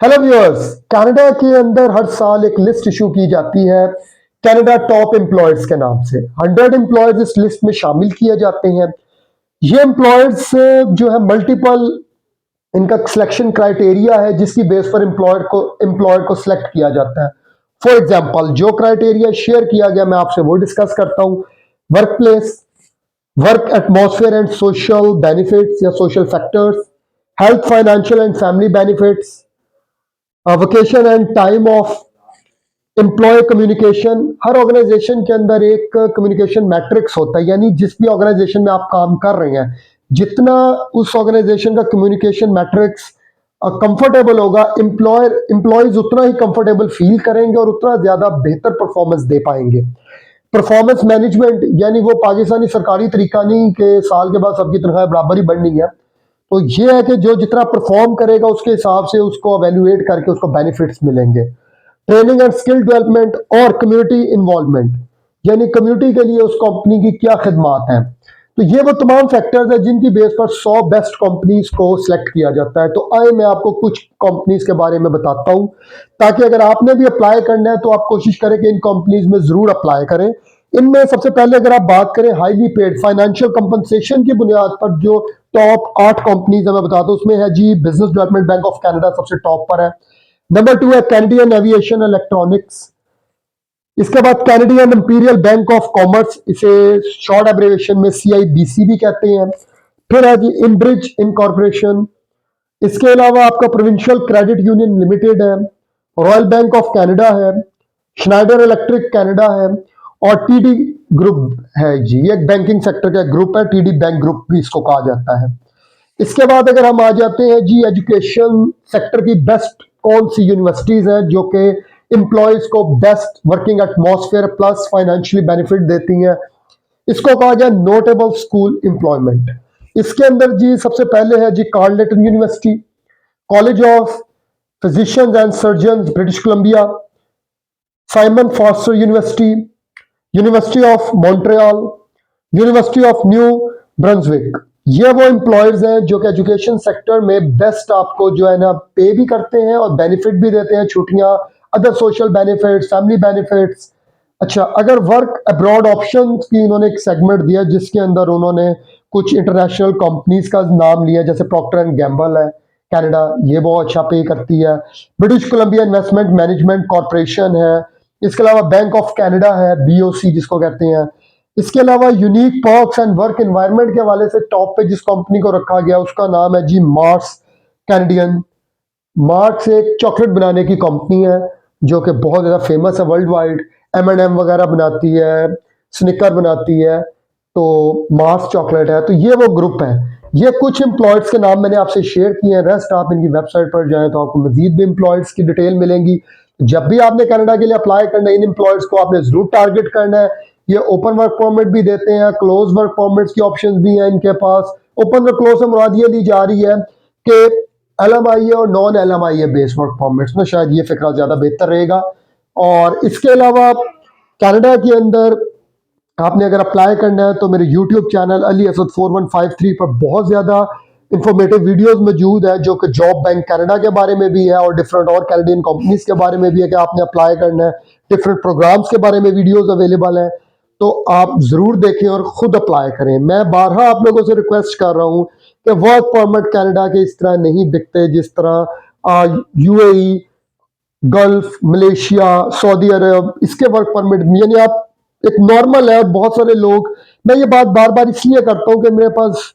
Hello viewers. Canada के अंदर हर साल एक लिस्ट इशू की जाती है कनाडा टॉप एम्प्लॉयर्स के नाम से। 100 एम्प्लॉयर्स इस लिस्ट में शामिल किए जाते हैं। ये एम्प्लॉयर्स जो है मल्टीपल इनका सिलेक्शन क्राइटेरिया है जिसकी बेस पर एम्प्लॉयर को सिलेक्ट किया जाता है। फॉर एग्जांपल जो क्राइटेरिया शेयर किया गया मैं आपसे वो डिस्कस करता हूँ। Work place, work atmosphere and social benefits या social factors, health, financial and family benefits, vocation and time off employ communication. हर ऑर्गेनाइजेशन के अंदर एक कम्युनिकेशन मैट्रिक्स होता है, यानी जिस भी ऑर्गेनाइजेशन में आप काम कर रहे हैं जितना उस ऑर्गेनाइजेशन का कम्युनिकेशन मैट्रिक्स कंफर्टेबल होगा, एम्प्लॉयज उतना ही कंफर्टेबल फील करेंगे और उतना ज्यादा बेहतर परफॉर्मेंस दे पाएंगे। परफॉर्मेंस मैनेजमेंट यानी वो पाकिस्तानी सरकारी तरीका नहीं कि साल के बाद सबकी तनख्वाह बराबर ही बढ़नी है। तो ये है कि जो जितना परफॉर्म करेगा उसके हिसाब से उसको एवेल्युएट करके उसको बेनिफिट्स मिलेंगे। ट्रेनिंग एंड स्किल डेवलपमेंट और कम्युनिटी इन्वॉल्वमेंट, यानी कम्युनिटी के लिए उस कंपनी की क्या खिदमात हैं। तो ये वो तमाम फैक्टर्स हैं जिनकी बेस पर 100 बेस्ट कंपनीज को सिलेक्ट किया जाता है। तो आए मैं आपको कुछ कंपनीज के बारे में बताता हूं ताकि अगर आपने भी अप्लाई करना है तो आप कोशिश करें कि इन कंपनीज में जरूर अप्लाई करें। इनमें सबसे पहले अगर आप बात करें हाईली पेड फाइनेंशियल कंपनसेशन की बुनियाद पर जो टॉप 8 कंपनीज है मैं बताता हूं, उसमें है जी business development bank of Canada सबसे टॉप पर है। नंबर 2 है कैनेडियन एविएशन इलेक्ट्रॉनिक्स। इसके बाद Canadian imperial bank of commerce, इसे शॉर्ट एब्रिविएशन में CIBC भी कहते हैं। फिर है जी इनब्रिज इनकॉर्पोरेशन। इसके अलावा आपका प्रोविंशियल क्रेडिट यूनियन लिमिटेड है, रॉयल बैंक ऑफ कनाडा है, श्नाइडर इलेक्ट्रिक कनाडा है और TD ग्रुप है जी। ये एक बैंकिंग सेक्टर का ग्रुप है, TD बैंक ग्रुप भी इसको कहा जाता है। इसके बाद अगर हम आ जाते हैं जी एजुकेशन सेक्टर की बेस्ट कौन सी यूनिवर्सिटीज हैं जो कि एम्प्लॉयज को best working atmosphere plus financially benefit देती हैं, इसको कहा गया नोटेबल स्कूल एम्प्लॉयमेंट। इसके अंदर जी सबसे पहले है जी Carleton university, college of physicians and surgeon British Columbia, Simon Foster university, university of Montreal, university of New Brunswick. ये वो एम्प्लॉयर्स हैं जो कि एजुकेशन सेक्टर में बेस्ट आपको जो है ना पे भी करते हैं और बेनिफिट भी देते हैं, छुट्टियां, other social benefits, family benefits. अच्छा, अगर वर्क अब्रॉड ऑप्शन की इन्होंने एक सेगमेंट दिया जिसके अंदर उन्होंने कुछ इंटरनेशनल कंपनीज का नाम लिया, जैसे प्रॉक्टर एंड गैम्बल है कनाडा, ये बहुत अच्छा पे करती है। British Columbia investment management corporation है। इसके अलावा बैंक ऑफ कनाडा है, BOC जिसको कहते हैं। इसके अलावा unique perks and work environment के हवाले से टॉप पे जिस कंपनी को रखा गया उसका नाम है जी मार्स कैनेडियन। मार्स एक चॉकलेट बनाने की कंपनी है जो कि बहुत ज़्यादा फेमस है वर्ल्ड वाइड। M&M वगैरह बनाती है, स्निकर बनाती है, तो मार्स चॉकलेट है। तो ये वो ग्रुप है। ये कुछ एम्प्लॉयर्स के नाम मैंने आपसे शेयर किए हैं, रेस्ट आप इनकी वेबसाइट पर जाएं तो आपको मजीद भी एम्प्लॉयर्स की डिटेल मिलेंगी। जब भी आपने कनाडा के लिए अप्लाई करना है इन एम्प्लॉयर्स को आपने जरूर टारगेट करना है। ये ओपन वर्क परमिट भी देते हैं, क्लोज वर्क परमिट्स की ऑप्शंस भी हैं इनके पास। ओपन और क्लोज से मुराद ये ली जा रही है कि LMIA और non LMIA based work permits में शायद ये फिक्रा ज्यादा बेहतर रहेगा। और इसके अलावा कनाडा के अंदर आपने अगर अप्लाई करना है तो मेरे YouTube चैनल अली असद 4153 पर बहुत ज़्यादा इंफॉर्मेटिव वीडियोस मौजूद है जो कि जॉब बैंक कनाडा के बारे में भी है और डिफरेंट और कैनेडियन कंपनीज के बारे में भी है कि आपने अप्लाई करना है। डिफरेंट प्रोग्राम्स के बारे में वीडियोस अवेलेबल हैं, तो आप ज़रूर देखें और ख़ुद अप्लाई करें। मैं बारहा आप लोगों से रिक्वेस्ट कर रहा हूँ कि वर्क परमिट कनाडा के इस तरह नहीं बिकते जिस तरह UAE, गल्फ, मलेशिया, सऊदी अरब, इसके वर्क परमिट यानी आप एक नॉर्मल है। बहुत सारे लोग, मैं ये बात बार बार इसलिए करता हूँ कि मेरे पास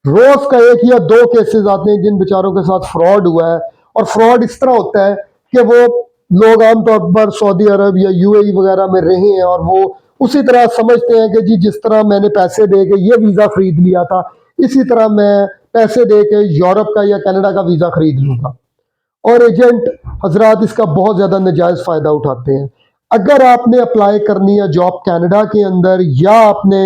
रोज का 1 या 2 केसेस आते हैं जिन बेचारों के साथ फ्रॉड हुआ है। और फ्रॉड इस तरह होता है कि वो लोग आमतौर पर सऊदी अरब या UAE वगैरह में रहे हैं और वो उसी तरह समझते हैं कि जी जिस तरह मैंने पैसे दे के ये वीज़ा खरीद लिया था इसी तरह मैं पैसे दे के यूरोप का या कनाडा का वीज़ा खरीद लूँगा। और एजेंट हजरात इसका बहुत ज़्यादा नाजायज़ फ़ायदा उठाते हैं। अगर आपने अप्लाई करनी है जॉब कनाडा के अंदर या आपने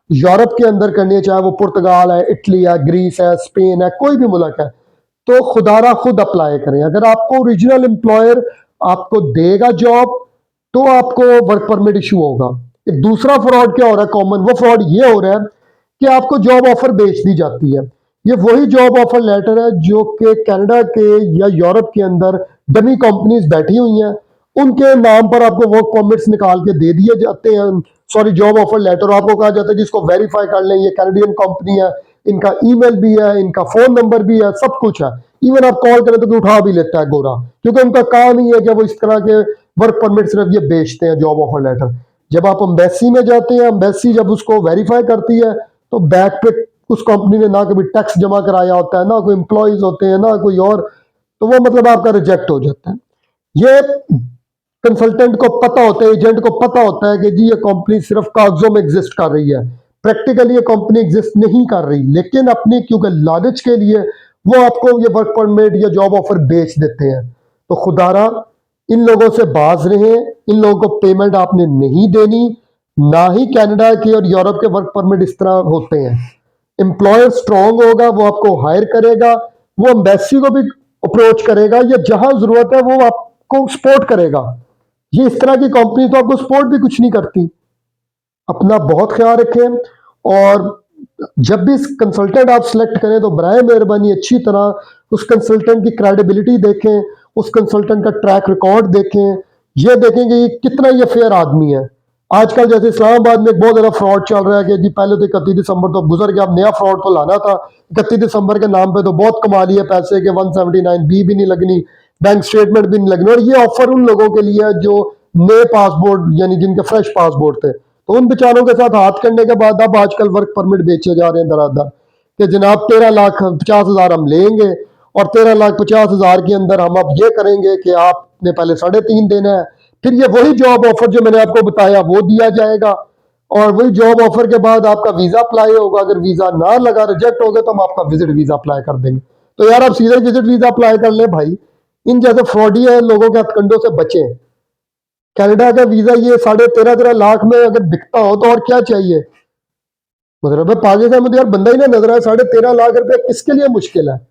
यूरोप के अंदर करनी है, चाहे वो पुर्तगाल है, इटली है, ग्रीस है, स्पेन है, कोई भी मुल्क है, तो खुदारा खुद अप्लाई करें। अगर आपको ओरिजिनल एम्प्लॉयर आपको देगा जॉब तो आपको वर्क परमिट इशू होगा। एक दूसरा फ्रॉड क्या हो रहा है कॉमन, वो फ्रॉड ये हो रहा है कि आपको जॉब ऑफर बेच दी जाती है। ये वही जॉब ऑफर लेटर है जो कि कनाडा के या यूरोप के अंदर डमी कंपनीज बैठी हुई हैं, उनके नाम पर आपको वर्क परमिट्स निकाल के दे दिए जाते हैं, सॉरी जॉब ऑफर लेटर। आपको कहा जाता है कि इसको वेरीफाई कर लें, ये कैनेडियन कंपनी है, इनका ईमेल भी है, इनका फोन नंबर भी है, सब कुछ है। इवन आप कॉल करें तो भी उठा भी लेता है गोरा, क्योंकि उनका काम ही है कि वो इस तरह के वर्क परमिट सिर्फ ये बेचते हैं, जॉब ऑफर लेटर। जब आप एम्बेसी में जाते हैं, एम्बेसी जब उसको वेरीफाई करती है तो बैक पे उस कंपनी ने ना कभी टैक्स जमा कराया होता है, ना कोई एम्प्लॉयज होते हैं, ना कोई और, तो वो मतलब आपका रिजेक्ट हो जाता है। ये कंसल्टेंट को पता होता है, एजेंट को पता होता है कि जी ये कंपनी सिर्फ कागजों में एग्जिस्ट कर रही है, प्रैक्टिकली ये कंपनी एग्जिस्ट नहीं कर रही, लेकिन अपनी क्योंकि लालच के लिए वो आपको ये वर्क परमिट या जॉब ऑफर बेच देते हैं। तो खुदारा इन लोगों से बाज रहे, इन लोगों को पेमेंट आपने नहीं देनी। ना ही कनाडा के और यूरोप के वर्क परमिट इस तरह होते हैं। एम्प्लॉयर स्ट्रांग होगा, वो आपको हायर करेगा, वो एम्बेसी को भी अप्रोच करेगा, या जहां जरूरत है वो आपको सपोर्ट करेगा। ये इस तरह की कंपनी तो आपको सपोर्ट भी कुछ नहीं करती। अपना बहुत ख्याल रखें, और जब भी कंसल्टेंट आप सिलेक्ट करें तो बराए मेहरबानी अच्छी तरह उस कंसल्टेंट की क्रेडिबिलिटी देखें, उस कंसल्टेंट का ट्रैक रिकॉर्ड देखें, ये देखें कि ये कितना ये फेयर आदमी है। आजकल जैसे इस्लामाबाद में एक बहुत ज़्यादा फ्रॉड चल रहा है कि जी पहले तो 31 दिसंबर तो गुजर गया, अब नया फ्रॉड तो लाना था। 31 दिसंबर के नाम पे तो बहुत कमा लिए पैसे के, 179 बी भी नहीं लगनी, बैंक स्टेटमेंट भी नहीं लगनी। और ये ऑफर उन लोगों के लिए है जो नए पासपोर्ट यानी जिनके फ्रेश पासपोर्ट थे, तो उन बेचारों के साथ हाथ करने के बाद अब आजकल वर्क परमिट बेचे जा रहे हैं दरादर कि जनाब 13,50,000 हम लेंगे और 13,50,000 के अंदर हम अब ये करेंगे कि आपने पहले 3.5 देना है, फिर ये वही जॉब ऑफर जो मैंने आपको बताया वो दिया जाएगा, और वही जॉब ऑफर के बाद आपका वीजा अप्लाई होगा। अगर वीजा ना लगा, रिजेक्ट हो गया, तो हम आपका विजिट वीजा अप्लाई कर देंगे। तो यार आप सीधे विजिट वीजा अप्लाई कर ले भाई, इन जैसे फ्रॉडी है लोगों के हथकंडों से बचें। कनाडा का वीजा ये 13.5 लाख में अगर बिकता हो तो और क्या चाहिए। मतलब पाकिस्तान में तो यार बंदा ही ना नजर आए, 13.5 लाख रुपए किसके लिए मुश्किल है।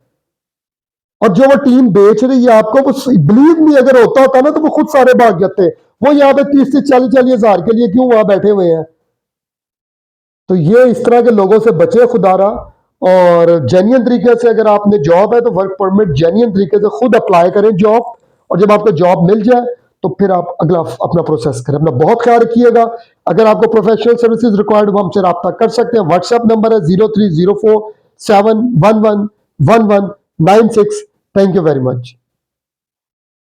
और जो वो टीम बेच रही है आपको, वो बिलीव नहीं, अगर होता ना तो वो खुद सारे भाग जाते। वो यहाँ पे 30 से 40 हजार के लिए क्यों वहां बैठे हुए हैं। तो ये इस तरह के लोगों से बचे खुदारा, और जेन्युइन तरीके से अगर आपने जॉब है तो वर्क परमिट जेन्युइन तरीके से खुद अप्लाई करें जॉब, और जब आपको जॉब मिल जाए तो फिर आप अगला अपना प्रोसेस करें। अपना बहुत ख्याल रखिएगा। अगर आपको प्रोफेशनल सर्विसेज रिक्वायर्ड वो हमसे रब्ता कर सकते हैं। व्हाट्सएप नंबर है 030471111196। Thank you very much.